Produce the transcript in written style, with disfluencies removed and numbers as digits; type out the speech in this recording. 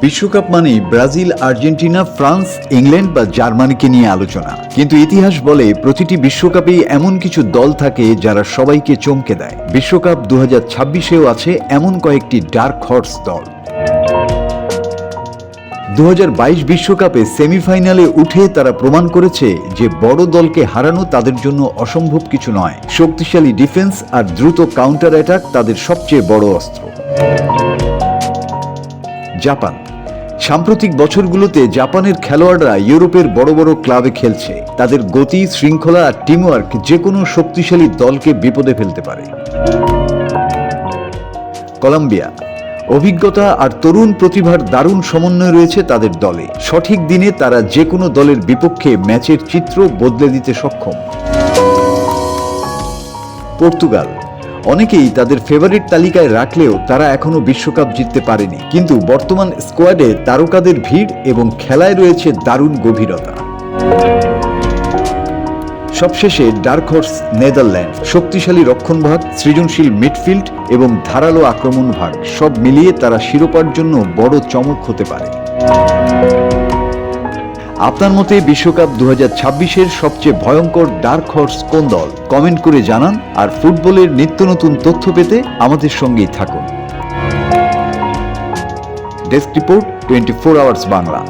বিশ্বকাপ মানেই Brazil, Argentina, France, England বা জার্মানিকে নিয়ে আলোচনা। কিন্তু ইতিহাস বলে প্রতিটি বিশ্বকাপেই এমন কিছু দল থাকে যারা সবাইকে চমকে দেয়। বিশ্বকাপ 2026-এও আছে এমন কয়েকটি ডার্ক হর্স দল। 2022 বিশ্বকাপে সেমিফাইনালে উঠে তারা প্রমাণ করেছে যে বড় দলকে হারানো তাদের জন্য অসম্ভব কিছু নয়। শক্তিশালী ডিফেন্স আর দ্রুত কাউন্টার অ্যাটাক তাদের সবচেয়ে বড় অস্ত্র। জাপান। সাম্প্রতিক বছরগুলোতে জাপানের খেলোয়াড়রা ইউরোপের বড় বড় ক্লাবে খেলছে। তাদের গতি, শৃঙ্খলা আর টিমওয়ার্ক যে কোনো শক্তিশালী দলকে বিপদে ফেলতে পারে। কলম্বিয়া। অভিজ্ঞতা আর তরুণ প্রতিভার দারুণ সমন্বয় রয়েছে তাদের দলে। সঠিক দিনে তারা যে কোনো দলের বিপক্ষে ম্যাচের চিত্র বদলে দিতে সক্ষম। পর্তুগাল। অনেকেই তাদের ফেভারিট তালিকায় রাখলেও তারা এখনো বিশ্বকাপ জিততে পারেনি, কিন্তু বর্তমান স্কোয়াডে তারকাদের ভিড় এবং খেলায় রয়েছে দারুণ গভীরতা। সবশেষে ডার্ক হর্স নেদারল্যান্ড। শক্তিশালী রক্ষণভাগ, সৃজনশীল মিডফিল্ড এবং ধারালো আক্রমণ ভাগ সব মিলিয়ে তারা শিরোপার জন্য বড় চমক হতে পারে। আপনার মতে বিশ্বকাপ 2026-এর সবচেয়ে ভয়ঙ্কর ডার্ক হর্স কোন দল? কমেন্ট করে জানান। আর ফুটবলের নিত্য নতুন তথ্য পেতে আমাদের সঙ্গেই থাকুন। Desk report 24 hours Bangla.